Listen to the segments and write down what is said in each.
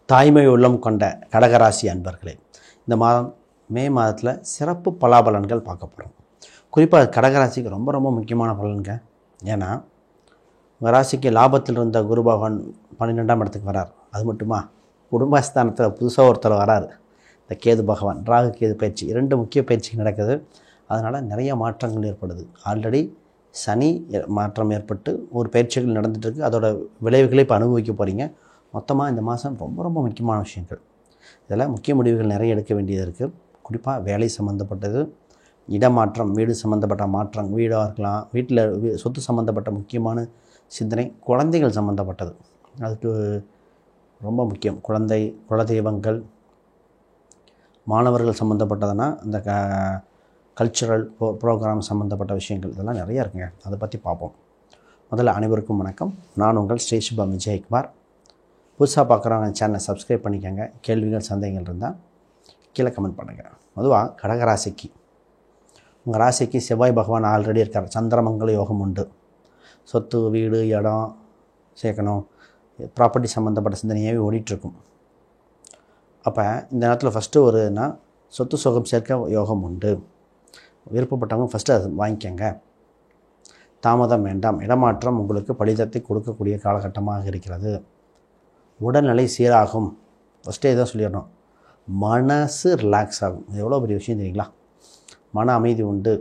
தாய்மை உள்ளம் கொண்ட கடகராசி அன்பர்களே, இந்த மாதம் மே மாதத்தில் சிறப்பு பலாபலன்கள் பார்க்க போகிறோம். குறிப்பாக கடகராசிக்கு ரொம்ப ரொம்ப முக்கியமான பலன்க. ஏன்னா உங்கள் ராசிக்கு லாபத்தில் இருந்த குரு பகவான் 12ஆம் இடத்துக்கு வரார். அது மட்டுமா, குடும்பஸ்தானத்தில் புதுசாக ஒருத்தர் வராரு. இந்த கேது பகவான், ராகு கேது பயிற்சி, 2 முக்கிய பயிற்சிகள் நடக்குது. அதனால் நிறைய மாற்றங்கள் ஏற்படுது. ஆல்ரெடி சனி மாற்றம் ஏற்பட்டு ஒரு பயிற்சிகள் நடந்துகிட்ருக்கு. அதோட விளைவுகளை இப்போ அனுபவிக்க போகிறீங்க. மொத்தமாக இந்த மாதம் ரொம்ப ரொம்ப முக்கியமான விஷயங்கள். இதெல்லாம் முக்கிய முடிவுகள் நிறைய எடுக்க வேண்டியது இருக்குது. குறிப்பாக வேலை சம்மந்தப்பட்டது, இடமாற்றம், வீடு சம்மந்தப்பட்ட மாற்றம், வீடாக இருக்கலாம், வீட்டில் சொத்து சம்மந்தப்பட்ட முக்கியமான சிந்தனை, குழந்தைகள் சம்மந்தப்பட்டது, அதுக்கு ரொம்ப முக்கியம். குலதெய்வங்கள், மாணவர்கள் சம்மந்தப்பட்டதுன்னா இந்த கல்ச்சுரல் ப்ரோக்ராம் சம்மந்தப்பட்ட விஷயங்கள், இதெல்லாம் நிறையா இருக்குங்க. அதை பற்றி பார்ப்போம். முதல்ல அனைவருக்கும் வணக்கம். நான் உங்கள் ஸ்ரீ சுபம் விஜயகுமார். புதுசாக பார்க்குறவங்க சேனலை சப்ஸ்கிரைப் பண்ணிக்கோங்க. கேள்விகள் சந்தேகங்கள் இருந்தால் கீழே கமெண்ட் பண்ணுங்கள். பொதுவாக கடகராசிக்கு, உங்கள் ராசிக்கு செவ்வாய் பகவான் ஆல்ரெடி இருக்கார். சந்திரமங்கல யோகம் உண்டு. சொத்து, வீடு, இடம் சேர்க்கணும், ப்ராப்பர்ட்டி சம்மந்தப்பட்ட சிந்தனையாகவே ஓடிட்டுருக்கும். அப்போ இந்த நேரத்தில் ஃபஸ்ட்டு ஒருனா சொத்து சுகம் சேர்க்க யோகம் உண்டு. விருப்பப்பட்டவங்க ஃபஸ்ட்டு அது வாங்கிக்கோங்க. தாமதம் வேண்டாம். இடமாற்றம் உங்களுக்கு பலிதத்தை கொடுக்கக்கூடிய காலகட்டமாக இருக்கிறது. உடல்நிலை சீராகும். ஃபஸ்ட்டே இதான் சொல்லிடணும். மனசு ரிலாக்ஸ் ஆகும். இது எவ்வளோ பெரிய விஷயம் தெரியுங்களா? மன அமைதி உண்டு.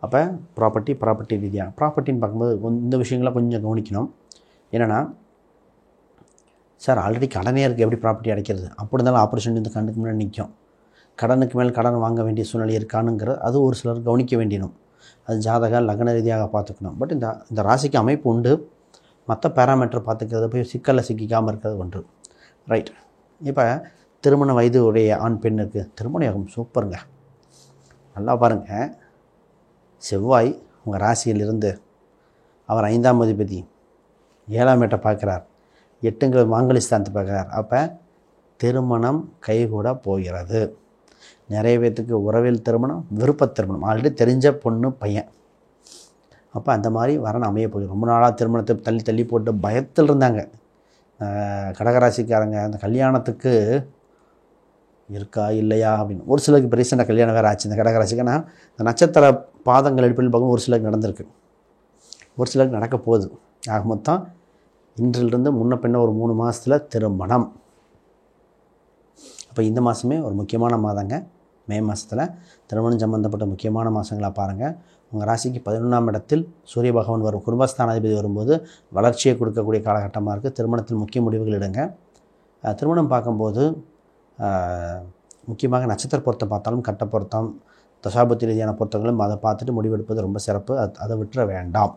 அப்போ ப்ராப்பர்ட்டி ரீதியாக ப்ராப்பர்ட்டின்னு பார்க்கும்போது இந்த விஷயங்களாம் கொஞ்சம் கவனிக்கணும். என்னென்னா, சார் ஆல்ரெடி கடனே இருக்குது, எப்படி ப்ராப்பர்ட்டி அடைக்கிறது? அப்படி இருந்தாலும் ஆப்பர்ச்சுனிட்டி இந்த கண்ணுக்கு முன்னாடி நிற்கும். கடனுக்கு மேல் கடன் வாங்க வேண்டிய சூழ்நிலை இருக்கானுங்கிற அது ஒரு சிலர் கவனிக்க வேண்டியணும். அது ஜாதக லக்ன ரீதியாக பார்த்துக்கணும். பட் இந்த ராசிக்கு அமைப்பு உண்டு. மற்ற பேராமீட்டர் பார்த்துக்கிறது, போய் சிக்கலில் சிக்கிக்காமல் இருக்கிறது ஒன்று. ரைட். இப்போ திருமண வயது உடைய ஆண் பெண்ணுக்கு திருமண யோகம் சூப்பருங்க. நல்லா பாருங்கள். செவ்வாய் உங்கள் ராசியிலிருந்து அவர் 5ஆம் அதிபதி 7ஆம் இடத்தை பார்க்குறார். 8ங்கிற மாங்கலிஸ்தானத்தை பார்க்குறார். அப்போ திருமணம் கைகூட போகிறது. நிறைய பேர்த்துக்கு உறவில் திருமணம், விருப்ப திருமணம், ஆல்ரெடி தெரிஞ்ச பொண்ணு பையன். அப்போ அந்த மாதிரி வரணும் அமைய போகுது. ரொம்ப நாளாக திருமணத்தை தள்ளி போட்டு பயத்தில் இருந்தாங்க கடகராசிக்காரங்க. அந்த கல்யாணத்துக்கு இருக்கா இல்லையா அப்படின்னு ஒரு சிலருக்கு இப்போ ரீசெண்டாக கல்யாணம் வேறு ஆச்சு இந்த கடகராசிக்கு. ஆனால் இந்த நட்சத்திர பாதங்கள் அடிப்படையில் பார்க்கும் ஒரு சிலருக்கு நடந்திருக்கு, ஒரு சிலருக்கு நடக்க போகுது. ஆக மொத்தம் இன்றிலிருந்து முன்ன பின்ன ஒரு 3 மாதத்தில் திருமணம். அப்போ இந்த மாதமே ஒரு முக்கியமான மாதங்க. மே மாதத்தில் திருமணம் சம்மந்தப்பட்ட முக்கியமான மாதங்களாக பாருங்கள். உங்கள் ராசிக்கு 11ஆம் இடத்தில் சூரிய பகவான் வரும். குடும்பஸ்தானாதிபதி வரும்போது வளர்ச்சியை கொடுக்கக்கூடிய காலகட்டமாக இருக்குது. திருமணத்தில் முக்கிய முடிவுகள் எடுங்க. திருமணம் பார்க்கும்போது முக்கியமாக நட்சத்திர பொருத்தம் பார்த்தாலும், கட்ட பொருத்தம், தசாபத்தி ரீதியான பொருத்தங்களும் அதை பார்த்துட்டு முடிவெடுப்பது ரொம்ப சிறப்பு. அதை விட்டுற வேண்டாம்.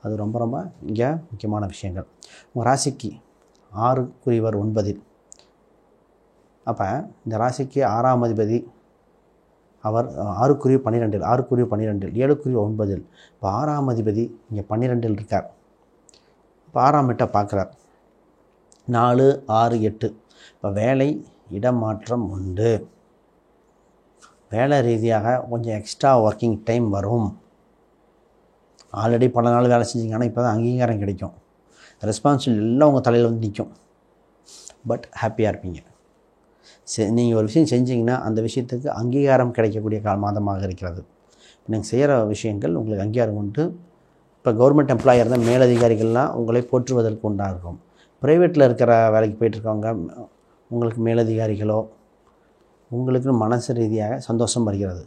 அது ரொம்ப ரொம்ப இங்கே முக்கியமான விஷயங்கள். உங்கள் ராசிக்கு 6 9. அப்போ இந்த ராசிக்கு 6ஆம் அதிபதி அவர் 6 12, 6 12, 7 9. இப்போ 6ஆம் அதிபதி இங்கே 12 இருக்கார். இப்போ 6ஆம் இடத்தை பார்க்குறார். 4 6 8. இப்போ வேலை இடமாற்றம் உண்டு. வேலை ரீதியாக கொஞ்சம் எக்ஸ்ட்ரா ஒர்க்கிங் டைம் வரும். ஆல்ரெடி பல நாள் வேலை செஞ்சிங்கன்னா இப்போ தான் அங்கீகாரம் கிடைக்கும். ரெஸ்பான்சிபிலிட்டி எல்லாம் உங்கள் தலையில் வந்து நிற்கும். பட் ஹாப்பியாக இருப்பீங்க. நீங்கள் ஒரு விஷயம் செஞ்சிங்கன்னா அந்த விஷயத்துக்கு அங்கீகாரம் கிடைக்கக்கூடிய மாதமாக இருக்கிறது. நீங்கள் செய்கிற விஷயங்கள் உங்களுக்கு அங்கீகாரம் உண்டு. இப்போ கவர்மெண்ட் எம்ப்ளாயர் தான் மேலதிகாரிகள்லாம் உங்களை போற்றுவதற்கு உண்டாகும். ப்ரைவேட்டில் இருக்கிற வேலைக்கு போயிட்டுருக்கவங்க உங்களுக்கு மேலதிகாரிகளோ உங்களுக்கு மனசு ரீதியாக சந்தோஷம் வருகிறது.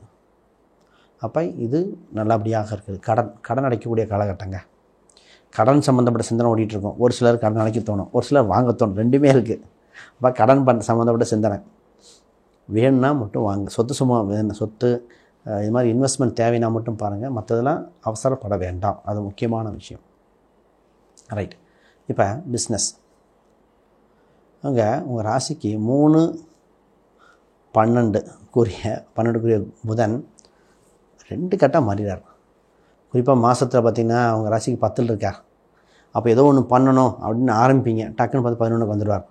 அப்போ இது நல்லபடியாக இருக்குது. கடன் அடைக்கக்கூடிய காலகட்டங்க. கடன் சம்மந்தப்பட்ட சிந்தனை ஓடிட்டுருக்கோம். ஒரு சிலர் கடன் அடைக்க தோணும், ஒரு சிலர் வாங்க தோணும். 2மே இருக்குது. அப்போ கடன் சம்மந்தப்பட்ட சிந்தனை வேணும்னா மட்டும் வாங்க. சொத்து இது மாதிரி இன்வெஸ்ட்மெண்ட் தேவைன்னா மட்டும் பாருங்கள். மற்றதெல்லாம் அவசரப்பட வேண்டாம். அது முக்கியமான விஷயம். ரைட். இப்போ பிஸ்னஸ். அங்கே உங்கள் ராசிக்கு 3 12 புதன் 2 கட்டாக மாறிடார். குறிப்பாக மாதத்தில் பார்த்திங்கன்னா உங்கள் ராசிக்கு 10 இருக்கார். அப்போ ஏதோ ஒன்று பண்ணணும் அப்படின்னு ஆரம்பிப்பீங்க. டக்குன்னு பார்த்து 11க்கு வந்துடுவார்.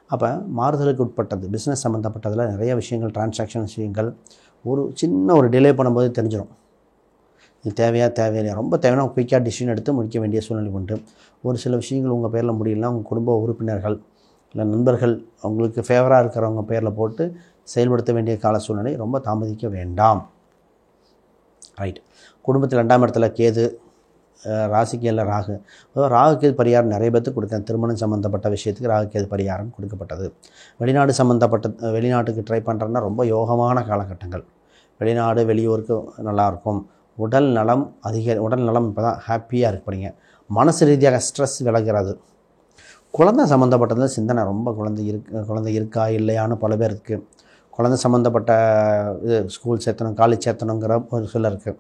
அப்போ மாறுதலுக்கு உட்பட்டது பிஸ்னஸ் சம்மந்தப்பட்டதில் நிறைய விஷயங்கள், டிரான்சாக்ஷன் விஷயங்கள் ஒரு சின்ன ஒரு டிலே பண்ணும்போது தெரிஞ்சிடும். இது தேவையில்லையா. ரொம்ப தேவைன்னா குயிக்காக டிசிஷன் எடுத்து முடிக்க வேண்டிய சூழ்நிலை உண்டு. ஒரு சில விஷயங்கள் உங்கள் பேரில் முடியலனா உங்கள் குடும்ப உறுப்பினர்கள் இல்லை நண்பர்கள் அவங்களுக்கு ஃபேவராக இருக்கிறவங்க பேரில் போட்டு செயல்படுத்த வேண்டிய கால சூழ்நிலை ரொம்ப தாமதிக்க வேண்டாம். ரைட். குடும்பத்தில் 2ஆம் இடத்துல கேது, ராசிக்கு இல்லை ராகு. ராகு கேது பரிகாரம் நிறைய பேர்த்துக்கு கொடுத்தேன். திருமணம் சம்மந்தப்பட்ட விஷயத்துக்கு ராகு கேது பரிகாரம் கொடுக்கப்பட்டது. வெளிநாடு சம்மந்தப்பட்ட வெளிநாட்டுக்கு ட்ரை பண்ணுறேன்னா ரொம்ப யோகமான காலகட்டங்கள். வெளிநாடு வெளியூருக்கு நல்லாயிருக்கும். உடல் நலம் இப்போ தான் ஹாப்பியாக இருப்பீங்க. மனசு ரீதியாக ஸ்ட்ரெஸ் விலகிறது. குழந்தை சம்மந்தப்பட்டதில் சிந்தனை ரொம்ப குழந்தை இருக்கா இல்லையான்னு பல பேருக்கு. குழந்தை சம்மந்தப்பட்ட இது ஸ்கூல் சேர்த்தணும், காலேஜ் சேர்த்தணுங்கிற ஒரு சிலருக்கு.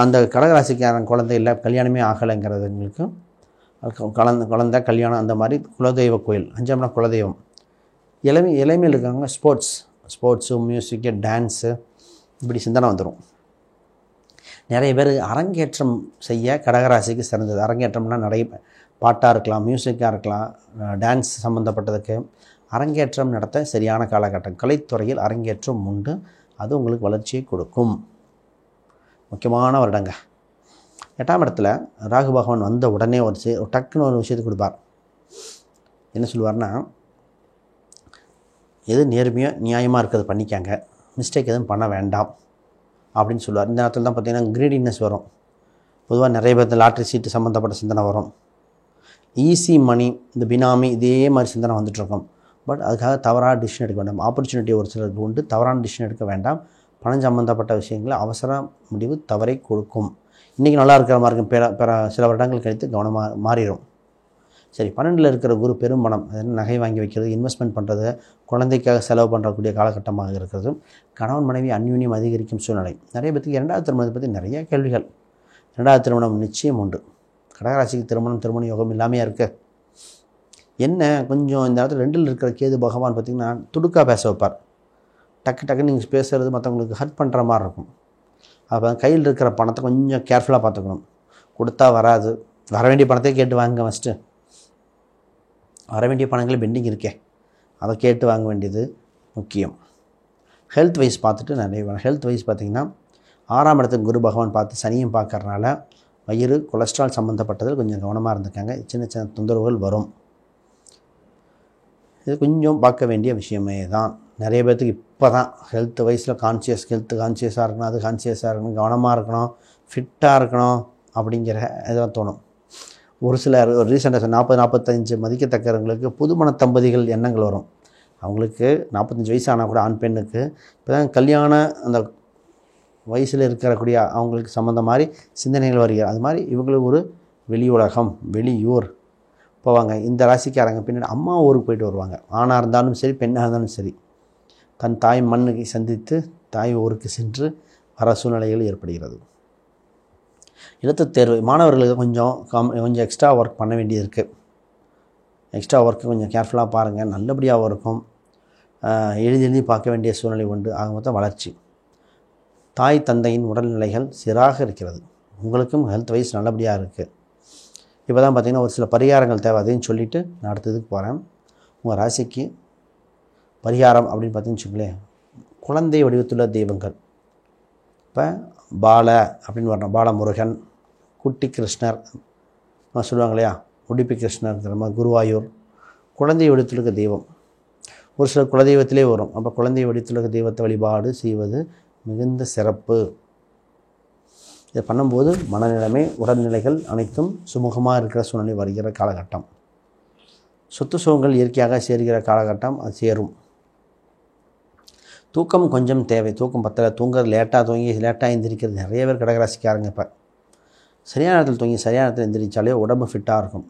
அந்த கடகராசிக்காரன் குழந்தை இல்லை, கல்யாணமே ஆகலைங்கிறதுங்களுக்கு குழந்தை கல்யாணம் அந்த மாதிரி குலதெய்வ கோயில் 5ஆம் இடம் குலதெய்வம். இளமையில் இருக்காங்க ஸ்போர்ட்ஸு, மியூசிக்கு, டான்ஸு இப்படி சிந்தனை வந்துடும். நிறைய பேர் அரங்கேற்றம் செய்ய கடகராசிக்கு சிறந்தது. அரங்கேற்றம்னா நிறைய பாட்டாக இருக்கலாம், மியூசிக்காக இருக்கலாம், டான்ஸ் சம்மந்தப்பட்டதுக்கு அரங்கேற்றம் நடத்த சரியான காலகட்டம். கலைத்துறையில் அரங்கேற்றம் உண்டு. அது உங்களுக்கு வளர்ச்சியை கொடுக்கும். முக்கியமான வருடங்க. 8ஆம் இடத்துல ராகு பகவான் வந்த உடனே டக்குன்னு ஒரு விஷயத்தை கொடுப்பார். என்ன சொல்லுவார்னா, எது நேர்மையாக நியாயமாக இருக்கிறது பண்ணிக்காங்க, மிஸ்டேக் எதுவும் பண்ண வேண்டாம் அப்படின்னு சொல்லுவார். இந்த நேரத்தில் தான் பார்த்திங்கன்னா க்ரீடினஸ் வரும். பொதுவாக நிறைய பேர் லாட்ரி சீட்டு சம்மந்தப்பட்ட சிந்தனை வரும். ஈஸி மணி, இந்த பினாமி, இதே மாதிரி சிந்தனை வந்துட்டுருக்கும். பட் அதுக்காக தவறான டிசிஷன் எடுக்க வேண்டாம். ஆப்பர்ச்சுனிட்டி ஒரு சிலருக்கு உண்டு, தவறான டிசிஷன் எடுக்க வேண்டாம். பணம் சம்மந்தப்பட்ட விஷயங்களில் அவசர முடிவு தவறை கொடுக்கும். இன்றைக்கி நல்லா இருக்கிற மாதிரி இருக்கும், சில வருடங்கள் கழித்து கவனமாக மாறிடும். சரி, 12ல் இருக்கிற குரு பெரும்பணம், நகை வாங்கி வைக்கிறது, இன்வெஸ்ட்மெண்ட் பண்ணுறது, குழந்தைக்காக செலவு பண்ணுறக்கூடிய காலகட்டமாக இருக்கிறது. கணவன் மனைவி அந்யூன்யம் அதிகரிக்கும் சூழ்நிலை. நிறைய பேருக்கு 2வது திருமணத்தை பற்றி நிறைய கேள்விகள். 2வது திருமணம் நிச்சயம் உண்டு. கடகராசிக்கு திருமண யோகம் இல்லாமையாக இருக்குது. என்ன கொஞ்சம் இந்த இடத்துல 2ல் இருக்கிற கேது பகவான் பார்த்திங்கன்னா துடுக்காக பேச வைப்பார். டக்குன்னு நீங்கள் பேசுகிறது மற்றவங்களுக்கு ஹர்ட் பண்ணுற மாதிரி இருக்கும். அப்போ கையில் இருக்கிற பணத்தை கொஞ்சம் கேர்ஃபுல்லாக பார்த்துக்கணும். கொடுத்தா வராது. வர வேண்டிய பணத்தையே கேட்டு வாங்க. ஃபஸ்ட்டு வர வேண்டிய பணங்களே பெண்டிங் இருக்கே, அதை கேட்டு வாங்க வேண்டியது முக்கியம். ஹெல்த் வைஸ் பார்த்துட்டு நிறைய ஹெல்த் வைஸ் பார்த்திங்கன்னா 6ஆம் இடத்துக்கு குரு பகவான் பார்த்து சனியும் பார்க்கறனால வயிறு, கொலஸ்ட்ரால் சம்மந்தப்பட்டதில் கொஞ்சம் கவனமாக இருந்துக்காங்க. சின்ன தொந்தரவுகள் வரும். இது கொஞ்சம் பார்க்க வேண்டிய விஷயமே தான். நிறைய பேர்த்துக்கு இப்போ தான் ஹெல்த் வைஸில் கான்சியஸாக இருக்கணும், அது கான்சியஸாக இருக்கணும், கவனமாக இருக்கணும், ஃபிட்டாக இருக்கணும் அப்படிங்கிற இதெல்லாம் தோணும். ஒரு சிலர் ரீசெண்டாக 40-45 மதிக்கத்தக்கவங்களுக்கு புதுமண தம்பதிகள் எண்ணங்கள் வரும். அவங்களுக்கு 45 வயசு ஆனால் கூட ஆண் பெண்ணுக்கு இப்போ தான் கல்யாண அந்த வயசில் இருக்கக்கூடிய அவங்களுக்கு சம்மந்த மாதிரி சிந்தனைகள் வருகிறது. அது மாதிரி இவங்களுக்கு ஒரு வெளி உலகம், வெளியூர் போவாங்க. இந்த ராசிக்காரங்க பின்னாடி அம்மா ஊருக்கு போயிட்டு வருவாங்க. ஆணாக இருந்தாலும் சரி, பெண்ணாக இருந்தாலும் சரி, தன் தாய் மண்ணுக்கு சந்தித்து தாய் ஊருக்கு சென்று வர சூழ்நிலைகள் ஏற்படுகிறது. எழுத்துத் தேர்வு மாணவர்களுக்கு கொஞ்சம் எக்ஸ்ட்ரா ஒர்க் பண்ண வேண்டியது இருக்குது. எக்ஸ்ட்ரா ஒர்க்கு கொஞ்சம் கேர்ஃபுல்லாக பாருங்கள். நல்லபடியாகவும் இருக்கும். எழுதி பார்க்க வேண்டிய சூழ்நிலை உண்டு. ஆக மொத்தம் வளர்ச்சி. தாய் தந்தையின் உடல்நிலைகள் சீராக இருக்கிறது. உங்களுக்கும் ஹெல்த் வைஸ் நல்லபடியாக இருக்குது. இப்போ தான் பார்த்திங்கன்னா ஒரு சில பரிகாரங்கள் தேவை. அதையும் சொல்லிவிட்டு நான் அடுத்ததுக்கு போகிறேன். உங்கள் ராசிக்கு பரிகாரம் அப்படின்னு பார்த்தீங்கன்னு வச்சுங்களேன், குழந்தை வடிவத்துள்ள தெய்வங்கள். இப்போ பால அப்படின்னு வரணும். பாலமுருகன், குட்டி கிருஷ்ணர் சொல்லுவாங்க இல்லையா, உடுப்பி கிருஷ்ணர்ங்கிற மாதிரி, குருவாயூர், குழந்தை வடிவத்தில் இருக்க தெய்வம். ஒரு சில குலதெய்வத்திலே வரும். அப்போ குழந்தை வடிவத்தில் இருக்க தெய்வத்தை வழிபாடு செய்வது மிகுந்த சிறப்பு. இதை பண்ணும்போது மனநிலைமை, உடல்நிலைகள் அனைத்தும் சுமூகமாக இருக்கிற சூழ்நிலை வருகிற காலகட்டம். சொத்து சுகங்கள் இயற்கையாக சேர்கிற காலகட்டம். அது சேரும். தூக்கம் கொஞ்சம் தேவை. தூக்கம் பத்தலை, தூங்குறது லேட்டாக எந்திரிக்கிறது நிறைய பேர் கடகராசிக்காரங்க. இப்போ சரியான நேரத்தில் தூங்கி சரியான நேரத்தில் எந்திரிச்சாலே உடம்பு ஃபிட்டாக இருக்கும்.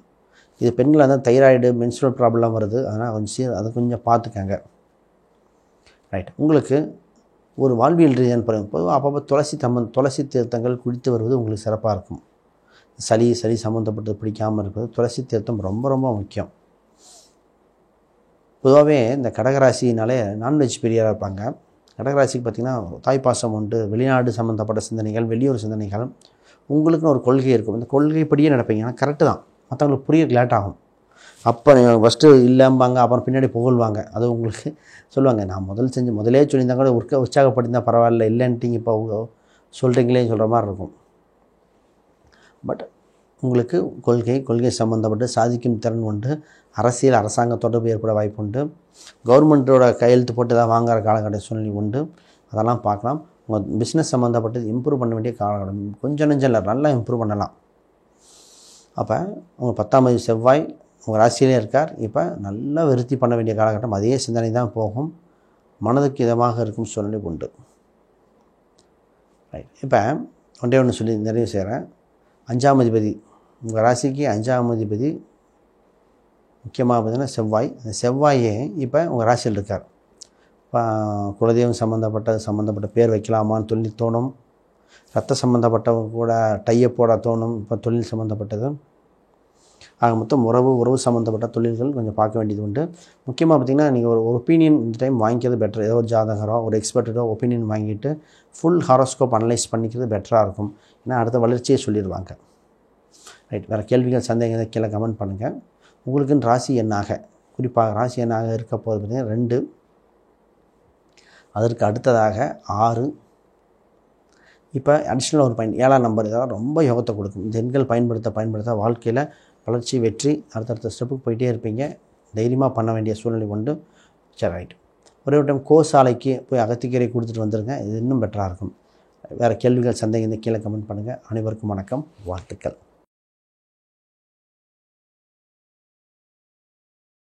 இது பெண்களாக இருந்தால் தைராய்டு, மென்ஸ்ட்ரல் ப்ராப்ளம் வருது. அதனால் அதை கொஞ்சம் பார்த்துக்கங்க. ரைட். உங்களுக்கு ஒரு வாழ்வியல் ரீதியான பாருங்கள். பொதுவாக அப்பப்போ துளசி தீர்த்தங்கள் குடித்து வருவது உங்களுக்கு சிறப்பாக இருக்கும். சளி சம்மந்தப்பட்டது பிடிக்காமல் இருப்பது, துளசி தீர்த்தம் ரொம்ப ரொம்ப முக்கியம். பொதுவாகவே இந்த கடகராசினாலே நான்வெஜ் பிரியராக இருப்பாங்க. கடகராசிக்கு பார்த்திங்கன்னா தாய்ப்பாசம் உண்டு. வெளிநாடு சம்மந்தப்பட்ட சிந்தனைகள், வெளியூர் சிந்தனைகள். உங்களுக்குன்னு ஒரு கொள்கை இருக்கும். இந்த கொள்கைப்படியே நடப்பீங்க. ஆனால் கரெக்டு தான். மற்றவங்களுக்கு புரிய லேட் ஆகும். அப்போ ஃபஸ்ட்டு இல்லைம்பாங்க, அப்புறம் பின்னாடி புகழ்வாங்க. அது உங்களுக்கு சொல்லுவாங்க, நான் முதலே சொல்லியிருந்தாங்க கூட உற்சாகப்படுத்தினா பரவாயில்ல, இல்லைன்ட்டிங்க இப்போ சொல்கிறீங்களே சொல்கிற மாதிரி இருக்கும். பட் உங்களுக்கு கொள்கை சம்மந்தப்பட்டு சாதிக்கும் திறன் உண்டு. அரசியல் அரசாங்க தொடர்பு ஏற்பட வாய்ப்பு உண்டு. கவர்மெண்ட்டோட கையெழுத்து போட்டு ஏதாவது வாங்குகிற காலகட்ட சூழ்நிலை உண்டு. அதெல்லாம் பார்க்கலாம். உங்கள் பிஸ்னஸ் சம்மந்தப்பட்டது இம்ப்ரூவ் பண்ண வேண்டிய காலகட்டம். கொஞ்சம் நெஞ்சம் இல்லை, நல்லா இம்ப்ரூவ் பண்ணலாம். அப்போ உங்கள் 10ஆம் தேதி செவ்வாய் உங்கள் ராசியிலே இருக்கார். இப்போ நல்லா விருத்தி பண்ண வேண்டிய காலகட்டம். அதே சிந்தனை தான் போகும். மனதுக்கு இதமாக இருக்கும் சூழ்நிலை உண்டு. ரைட். இப்போ ஒன்று சொல்லி நிறைவு செய்கிறேன். 5ஆம் அதிபதி உங்கள் ராசிக்கு 5ஆம் அதிபதி முக்கியமாக பார்த்தீங்கன்னா செவ்வாய். அந்த செவ்வாயே இப்போ உங்கள் ராசியில் இருக்கார். இப்போ குலதெய்வம் சம்மந்தப்பட்ட பேர் வைக்கலாமான்னு சொல்லி தோணும். ரத்த சம்மந்தப்பட்டவங்க கூட டையப்போட தோணும். இப்போ தொழில் சம்மந்தப்பட்டது ஆக மொத்தம் உறவு சம்மந்தப்பட்ட தொழில்கள் கொஞ்சம் பார்க்க வேண்டியது உண்டு. முக்கியமாக பார்த்திங்கன்னா நீங்கள் ஒரு ஒப்பீனியன் இந்த டைம் வாங்கிக்கிறது பெட்டர். ஏதோ ஒரு ஜாதகரோ ஒரு எக்ஸ்பர்ட்டோ ஒப்பீனியன் வாங்கிட்டு ஃபுல் ஹாரோஸ்கோப் அனலைஸ் பண்ணிக்கிறது பெட்டராக இருக்கும். ஏன்னா அடுத்த வளர்ச்சியை சொல்லிடுவாங்க. ரைட். வேறு கேள்விகள் சந்தேகங்கள் கீழே கமெண்ட் பண்ணுங்கள். உங்களுக்குன்னு ராசி எண்ணாக குறிப்பாக ராசி எண்ணாக இருக்க போகிறது பார்த்திங்கன்னா 2, அதற்கு அடுத்ததாக 6. இப்போ அடிஷ்னல் ஒரு பாயிண்ட் 7ஆம் நம்பர். இதெல்லாம் ரொம்ப யோகத்தை கொடுக்கும். இந்த எண்கள் பயன்படுத்த வாழ்க்கையில் வளர்ச்சி வெற்றி அடுத்தடுத்த ஸ்டெப்புக்கு போயிட்டே இருப்பீங்க. தைரியமாக பண்ண வேண்டிய சூழ்நிலை உண்டு. சரி, ரைட். ஒரே ஒரு டைம் கோசாலைக்கு போய் அகத்திக்கீரை கொடுத்துட்டு வந்துடுங்க. இது இன்னும் பெட்டராக இருக்கும். வேறு கேள்விகள் சந்தேகம் கீழே கமெண்ட் பண்ணுங்கள். அனைவருக்கும் வணக்கம், வாழ்த்துக்கள்.